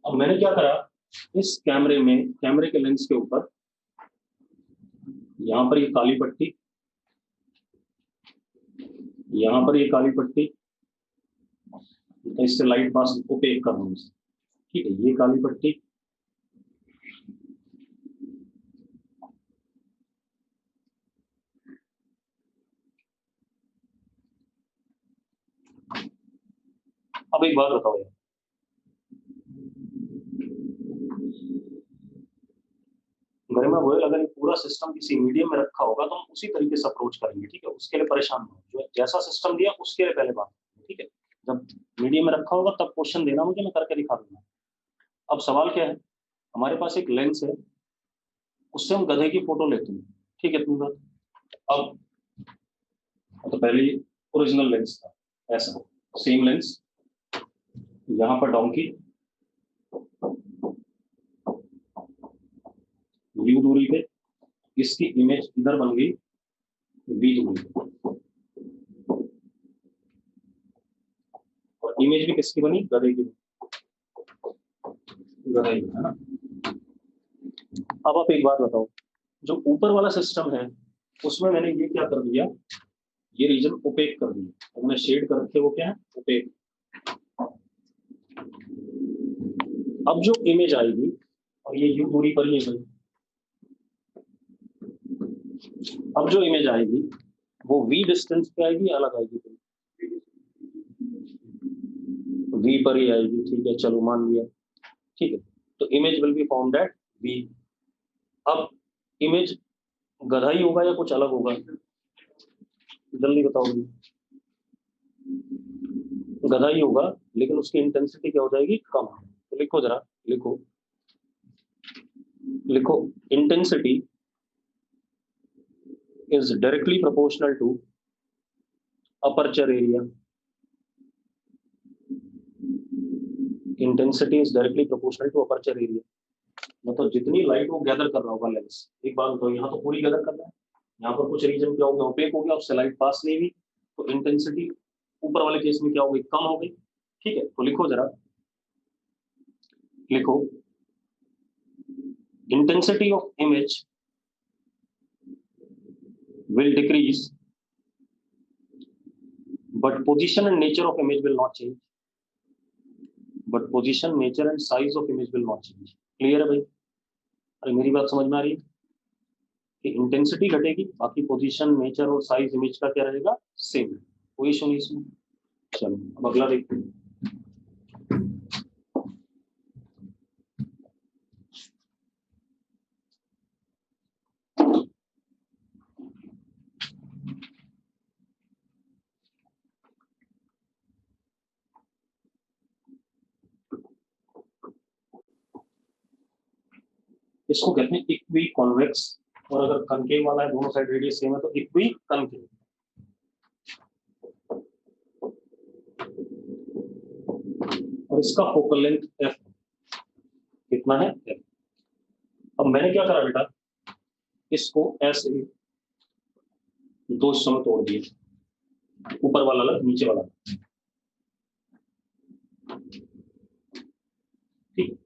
A: अब मैंने क्या करा, इस कैमरे में, कैमरे के लेंस के ऊपर यहाँ पर ये काली पट्टी, यहाँ पर ये काली पट्टी, तो इससे लाइट पास ओपेक कर दूं, ठीक है, ये काली पट्टी, अब एक बात बताओ यार, गरिमा गोयल अगर ये पूरा सिस्टम किसी मीडियम में रखा होगा तो हम उसी तरीके से अप्रोच करेंगे, ठीक है। उसके लिए परेशान हो, जो जैसा सिस्टम दिया उसके लिए पहले बात, ठीक है। जब मीडियम में रखा होगा तब क्वेश्चन देना मुझे, मैं करके दिखा दूंगा। अब सवाल क्या है, हमारे पास एक लेंस है, उससे हम गधे की फोटो लेते हैं, ठीक है, तुम बात। अब तो पहले ओरिजिनल लेंस था, ऐसा सेम लेंस, यहाँ पर डोंकी, यू दूरी पे, इसकी इमेज इधर बन गई वी दूरी पे, और इमेज भी किसकी बनी, गधे की, गधे की, है ना। अब आप एक बात बताओ, जो ऊपर वाला सिस्टम है उसमें मैंने ये क्या कर दिया, ये रीजन ओपेक कर दिया, तो मैंने शेड कर रखे, वो क्या है, ओपेक। अब जो इमेज आएगी, और ये यू दूरी पर ही है भाई, अब जो इमेज आएगी वो वी डिस्टेंस पे आएगी, अलग आएगी, वी पर ही आएगी, ठीक है, चलो मान लिया, ठीक है। तो image will be formed at V. अब इमेज गधा ही होगा या कुछ अलग होगा, जल्दी बताओ। गधा ही होगा, लेकिन उसकी इंटेंसिटी क्या हो जाएगी, कम। तो लिखो जरा, लिखो, लिखो, intensity is directly proportional to aperture area. Intensity is directly proportional to aperture area. मतलब जितनी लाइट वो गैदर कर रहा होगा लेंस, एक बात बताओ, यहाँ तो पूरी गैदर कर रहा है, यहाँ पर कुछ रीजन क्या हो गया, ओपेक हो गया, उससे लाइट पास नहीं हुई, तो इंटेंसिटी ऊपर वाले केस में क्या हो गई, कम हो गई, ठीक है। तो लिखो जरा, लिखो, intensity of image will decrease but position and nature of image will not change, but position, nature and size of image will not change. Clear है भाई, अरे मेरी बात समझ में आ रही है कि इंटेंसिटी घटेगी, बाकी पोजीशन, नेचर और साइज इमेज का क्या रहेगा, सेम, कोई इशू नहीं इसमें। चलो अब अगला देखते हैं। इसको कहते हैं इक्वी कॉन्वेक्स, और अगर कनकेव वाला है, दोनों साइड रेडियस सेम है, तो इक्वी कनकेव। और इसका फोकल लेंथ एफ कितना है, एफ। अब मैंने क्या करा बेटा, इसको ऐसे दो हिस्सों में तोड़ दिए, ऊपर वाला अलग, नीचे वाला, ठीक।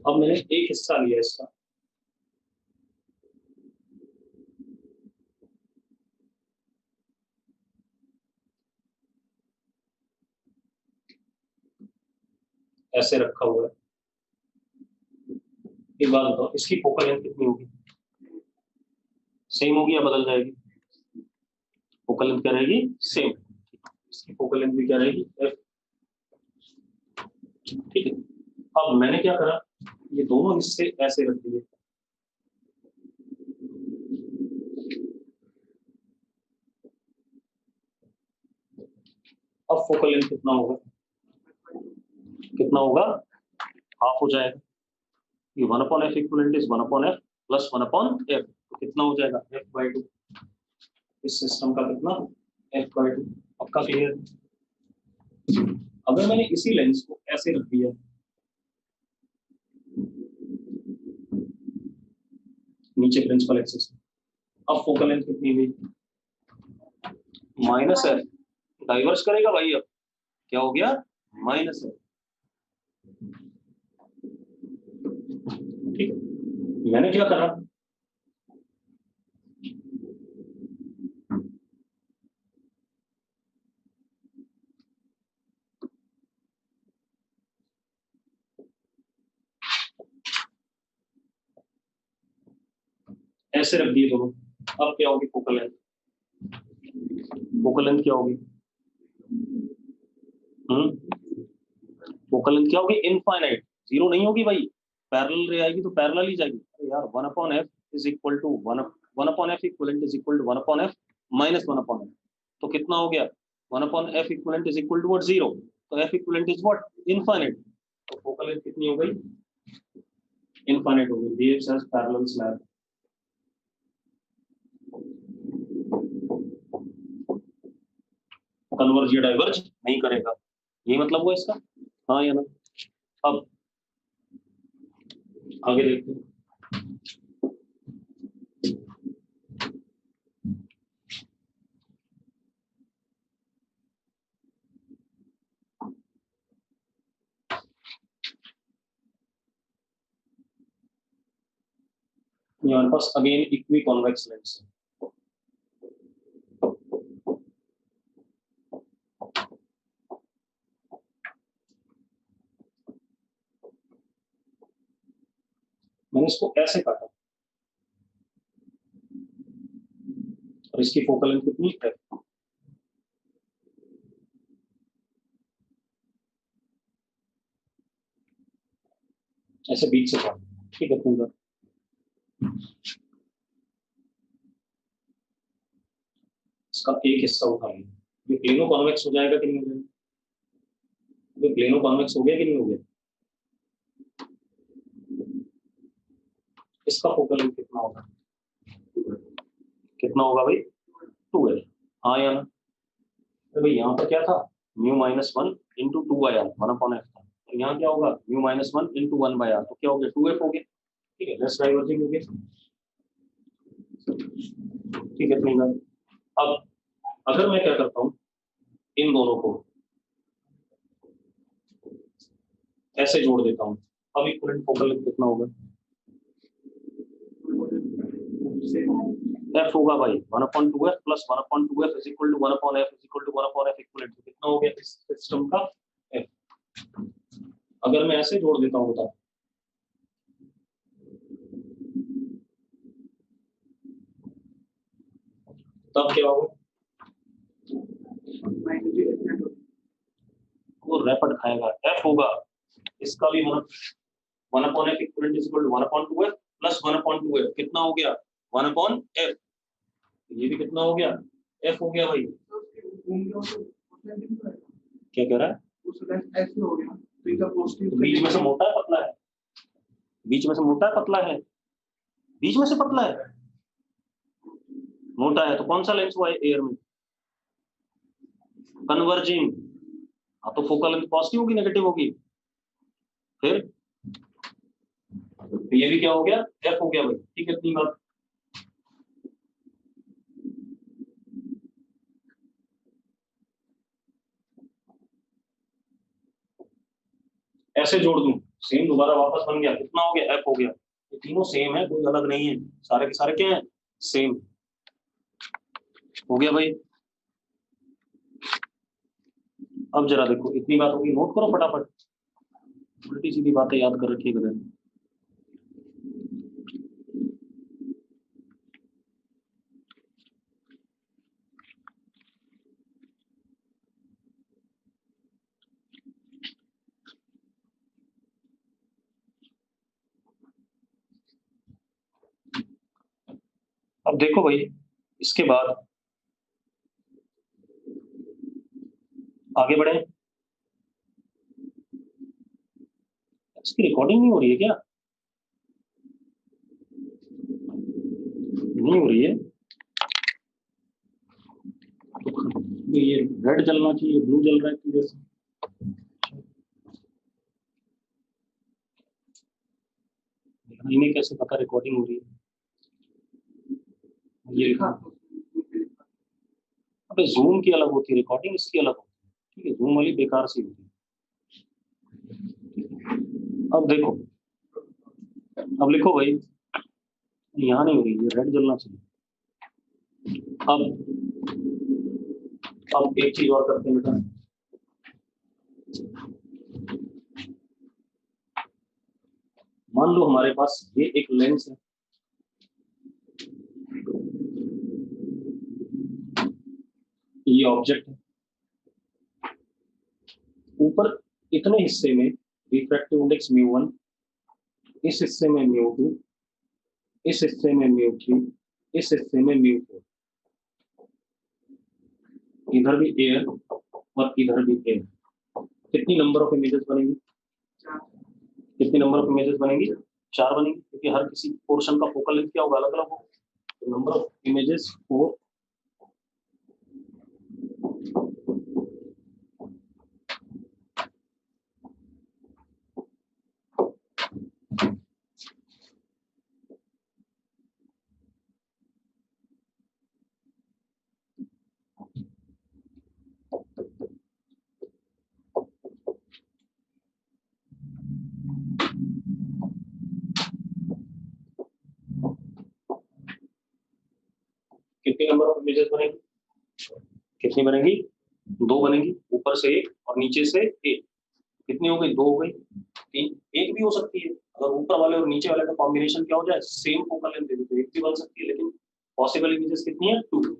A: अब मैंने एक हिस्सा लिया इसका, ऐसे रखा हुआ है। एक बात बताओ, इसकी फोकल लेंथ कितनी होगी, सेम होगी या बदल जाएगी? फोकल लेंथ क्या रहेगी, सेम। इसकी फोकल लेंथ भी क्या रहेगी, एफ, ठीक है। अब मैंने क्या करा, ये दोनों हिस्से ऐसे रख दिए, अब फोकल लेंथ कितना होगा, कितना होगा, हाफ हो जाएगा। ये 1/f equivalent is 1/f plus 1/f, तो कितना हो जाएगा, f/2। इस सिस्टम का कितना, f/2। पक्का क्लियर? अगर मैंने इसी लेंस को ऐसे रख दिया, नीचे प्रिंसिपल एक्सिस, अब फोकल लेंथ कितनी हुई, -f, डाइवर्स करेगा भाई, अब क्या हो गया, -f, ठीक। मैंने क्या करा, ऐसे रख दिए दोनों। अब क्या होगी फोकल लेंथ, फोकल लेंथ क्या होगी, फोकल लेंथ क्या होगी, इनफाइनाइट, जीरो नहीं होगी भाई, पैरेलल रे आएगी तो पैरेलल ही जाएगी। अरे यार 1/f is equal to 1/f equivalent is equal to 1/f minus 1/f, तो कितना हो गया, 1/f equivalent is equal to what, zero, तो f equivalent is what, infinite, तो फोकल लेंथ कितनी हो गई, इनफाइनाइट हो गई। Behaves as parallel slab. Converge या डाइवर्ज नहीं करेगा, यही मतलब हुआ इसका, हाँ या ना। अब आगे देखते हैं, हमारे पास अगेन इक्वी कॉन्वेक्स लेंस है। मैंने इसको ऐसे काटा, और इसकी फोकल लेंथ कितनी है, ऐसे बीच से काटा, ठीक है। पूरा इसका एक हिस्सा उठाएंगे, ये प्लेनो कॉन्वेक्स हो जाएगा कि नहीं हो जाएगा, ये प्लेनो कॉन्वेक्स हो गया कि नहीं हो गया। इसका फोकल लेंथ कितना होगा, कितना होगा भाई, 2l, हाँ या ना। तो भाई यहाँ पर क्या था, μ-1 इंटू 2r 1/f था, तो यहाँ क्या होगा, μ-1 इंटू 1/r, तो क्या हो गया, 2f हो गया, ठीक है, लेस डाइवर्जिंग हो गया, ठीक है। अपनी बात, अब अगर मैं क्या करता हूँ, इन दोनों को ऐसे जोड़ देता हूँ, अब इक्विवेलेंट फोकल लेंथ कितना होगा, f होगा भाई 1/2f plus 1/2f is equal to 1/f is equal to 1/f equivalent, कितना हो गया इस सिस्टम का f। अगर मैं ऐसे जोड़ देता हूँ तो तब क्या होगा, वो रैपिड खाएगा, f होगा, इसका भी 1/f equivalent is equal to 1/2f plus 1/2f, कितना हो गया 1/f, ये भी कितना हो गया, f हो गया भाई। क्या कह रहा है, बीच में से मोटा है पतला है, बीच में से मोटा है पतला है, बीच में से पतला है, मोटा है, तो कौन सा लेंस हुआ है एयर में? कन्वर्जिंग। हाँ, तो फोकल लेंथ पॉजिटिव होगी नेगेटिव होगी? फिर तो ये भी क्या हो गया, एफ हो गया भाई। ठीक है, इतनी बात। ऐसे जोड़ दूं, सेम दोबारा वापस बन गया, कितना हो गया, एफ हो गया। ये तीनों सेम है, कोई अलग नहीं है, सारे के सारे क्या है, सेम। हो गया भाई। अब जरा देखो, इतनी बात होगी, नोट करो फटाफट, उल्टी सीधी बातें याद कर रखी है। अब देखो भाई, इसके बाद आगे बढ़े। इसकी रिकॉर्डिंग नहीं हो रही है क्या? नहीं हो रही है तो ये रेड जलना चाहिए, ब्लू जल रहा है तो जैसे। इन्हें कैसे पता रिकॉर्डिंग हो रही है? ये लिखा। अबे जूम की अलग होती है, रिकॉर्डिंग इसकी अलग होती है। ठीक है, जूम वाली बेकार सी होती है। अब देखो, अब लिखो भाई, यहाँ नहीं हो रही है, रेड जलना चाहिए। अब एक चीज और करते हैं बेटा। मान लो हमारे पास ये एक लेंस है, ये ऑब्जेक्ट है, ऊपर इतने हिस्से में रिफ्रैक्टिव इंडेक्स μ1, इस हिस्से में μ2, इस हिस्से में μ3, इस हिस्से में μ4, इधर भी एयर और इधर भी एयर। कितनी नंबर ऑफ इमेजेस बनेंगी? कितनी नंबर ऑफ इमेजेस बनेंगी? 4 बनेंगी, क्योंकि हर किसी पोर्शन का फोकल लेंथ क्या होगा, अलग अलग होगा। तो नंबर ऑफ इमेजेस 4। कितनी नंबर ऑफ इमेजेस बनेगी? कितनी बनेगी? 2 बनेगी, ऊपर से एक और नीचे से एक। कितनी हो गई? 2 हो गई। 3, एक भी हो सकती है, अगर ऊपर वाले और नीचे वाले का कॉम्बिनेशन क्या हो जाए, सेम फोकल लेंथ दे दे तो एक भी बन सकती है, लेकिन पॉसिबल इमेजेस कितनी है? 2।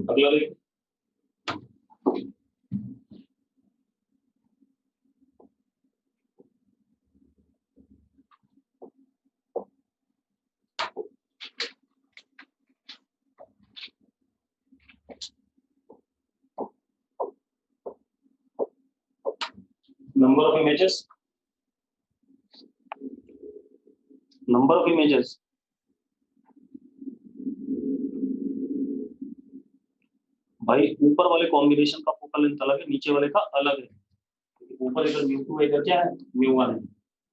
A: अगला देख, number of images, number of images भाई, ऊपर वाले कॉम्बिनेशन का फोकल लेंथ अलग है, नीचे वाले का अलग है। ऊपर इधर μ2 इधर क्या है, μ1 है,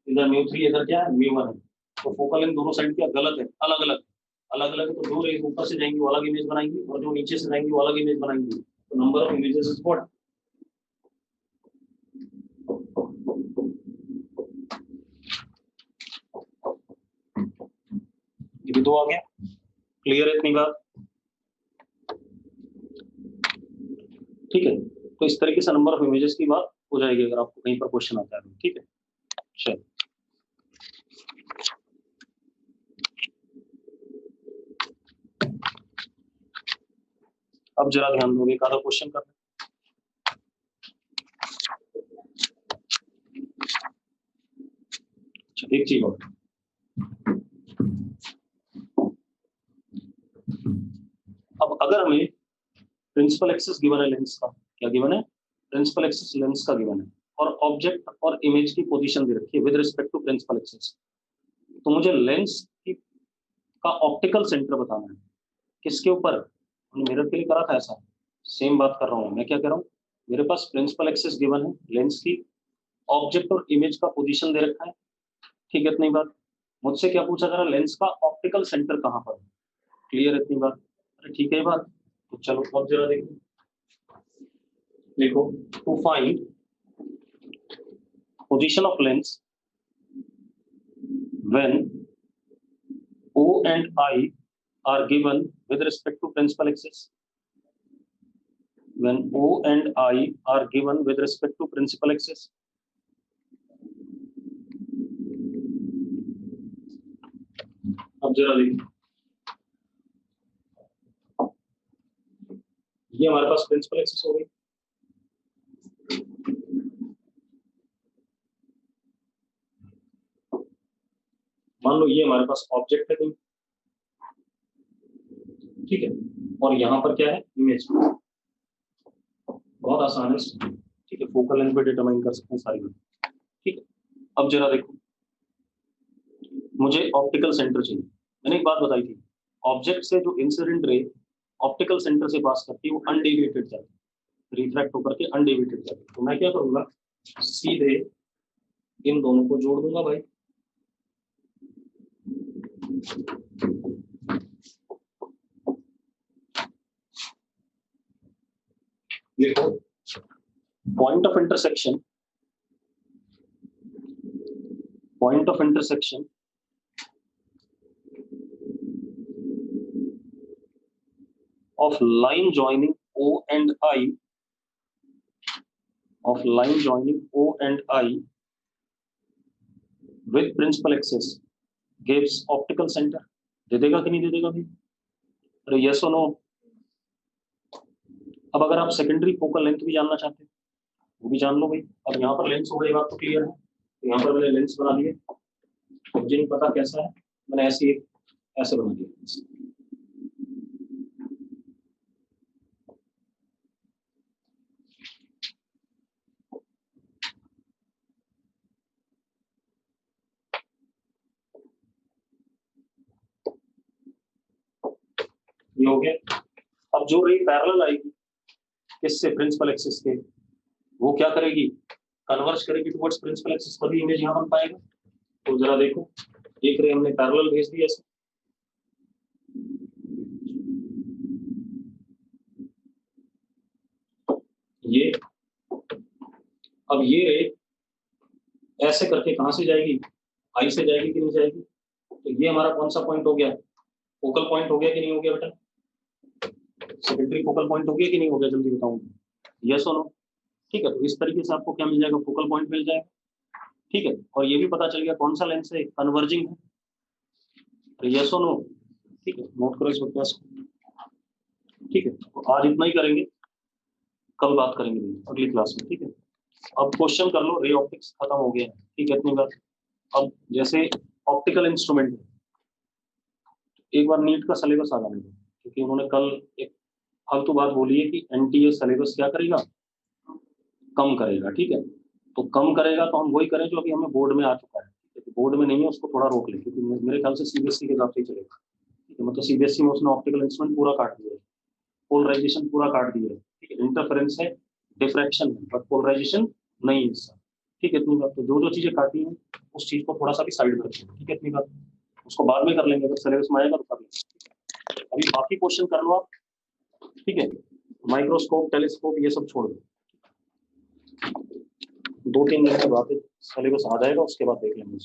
A: इधर μ3 इधर क्या है, μ1 है। तो फोकल लेंथ दोनों साइड क्या गलत है, अलग अलग। अलग अलग है तो जो रेज ऊपर से जाएंगी वो अलग इमेज बनाएंगी, और जो नीचे से जाएंगी वो अलग इमेज बनाएंगी। तो number of images is what? ये भी 2 आ गया। क्लियर है इतनी बात? ठीक है, तो इस तरीके से नंबर ऑफ इमेजेस की बात हो जाएगी अगर आपको कहीं पर क्वेश्चन आता है। ठीक है, चलो अब जरा ध्यान दोगे, एक आधा क्वेश्चन कर। एक चीज और, अगर हमें प्रिंसिपल एक्सिस गिवन है लेंस का, क्या गिवन है, प्रिंसिपल एक्सिस लेंस का गिवन है, और ऑब्जेक्ट और इमेज की पोजीशन दे रखी है with respect to principal axis, तो मुझे लेंस की का ऑप्टिकल सेंटर बताना है। किसके ऊपर, मिरर के लिए करा था ऐसा, सेम बात कर रहा हूँ मैं। क्या कह रहा हूँ, मेरे पास प्रिंसिपल एक्सिस गिवन है लेंस की, ऑब्जेक्ट और इमेज का पोजीशन दे रखा है, ठीक है इतनी बात। मुझसे क्या पूछा जा रहा है, लेंस का ऑप्टिकल सेंटर कहाँ पर है, क्लियर इतनी बात। अरे ठीक है ये बात, तो चलो अब जरा देखो, to find position of lens when O and I are given with respect to principal axis. When O and I are given with respect to principal axis. अब जरा देखिए, ये हमारे पास प्रिंसिपल एक्सिस हो गई, मान लो ये हमारे पास ऑब्जेक्ट है कोई, ठीक है, और यहाँ पर क्या है, इमेज। बहुत आसान है, ठीक है, फोकल लेंथ पे डिटरमाइन कर सकते हैं सारी बात, ठीक है। अब जरा देखो, मुझे ऑप्टिकल सेंटर चाहिए। मैंने एक बात बताई थी, ऑब्जेक्ट से जो इंसिडेंट रे ऑप्टिकल सेंटर से पास करती है वो अनडेविएटेड जाती है, रिफ्रैक्ट होकर के अनडेविएटेड जाती है। तो मैं क्या करूंगा, सीधे इन दोनों को जोड़ दूंगा भाई, देखो point of intersection of line joining O and I with principal axis gives optical center। दे देगा कि नहीं दे देगा भाई, अरे यस और नो। अब अगर आप सेकेंडरी फोकल लेंथ भी जानना चाहते हैं वो भी जान लो भाई। अब यहाँ पर लेंस हो गई, बात तो क्लियर है, तो यहाँ पर मैंने लेंस बना दिए, मुझे नहीं पता कैसा है, मैंने ऐसे बना दिया। ये हो गया। अब जो रे पैरेलल आएगी किससे, प्रिंसिपल एक्सिस के, वो क्या करेगी, कन्वर्ज करेगी टुवर्ड्स प्रिंसिपल एक्सिस, तभी इमेज यहाँ बन पाएगा। तो जरा देखो, एक रे हमने पैरेलल भेज दी ऐसे, ये, अब ये रे ऐसे करके कहां से जाएगी, आई से जाएगी कि नहीं जाएगी, तो ये हमारा कौन सा पॉइंट हो गया, फोकल पॉइंट हो गया कि नहीं हो गया बेटा, सेकेंडरी फोकल पॉइंट हो गया कि नहीं हो गया, जल्दी बताऊं, यस और नो। ठीक है, तो इस तरीके से आपको क्या मिल जाएगा, फोकल पॉइंट मिल जाएगा, ठीक है। और ये भी पता चल गया कौन सा लेंस है, कन्वर्जिंग है, तो यस और नो, ठीक है, नोट करो इस वक्त, ठीक है। तो आज इतना ही करेंगे, कल बात करेंगे अगली क्लास में, ठीक है। अब क्वेश्चन कर लो, रे ऑप्टिक्स खत्म हो गया, ठीक है इतनी बात। अब जैसे ऑप्टिकल इंस्ट्रूमेंट, एक बार नीट का सिलेबस आ जाने दो, क्योंकि उन्होंने कल एक फालतू बात बोली है कि एनटीए सिलेबस क्या करेगा, कम करेगा, ठीक है। तो कम करेगा तो हम वही करें जो अभी हमें बोर्ड में आ चुका है, बोर्ड में नहीं है उसको थोड़ा रोक ले, क्योंकि मेरे ख्याल से सीबीएसई के हिसाब से ही चलेगा, ठीक है। मतलब सीबीएसई में उसने ऑप्टिकल इंस्ट्रूमेंट पूरा काट दिया है, पोलराइजेशन पूरा काट दिया है, ठीक है। इंटरफेरेंस है, डिफ्रैक्शन है, बट पोलराइजेशन नहीं है इसका, ठीक है इतनी बात। तो जो जो चीजें काटी हैं उस चीज को थोड़ा सा भी साइड में रखें, ठीक है इतनी बात। उसको बाद में कर लेंगे, अगर सिलेबस में आएगा तो कर लेंगे। अभी बाकी क्वेश्चन कर लो आप, ठीक है। माइक्रोस्कोप, टेलीस्कोप ये सब छोड़ दो, 2-3 दिन के बाद सिलेबस आ जाएगा, उसके बाद देख लेंगे।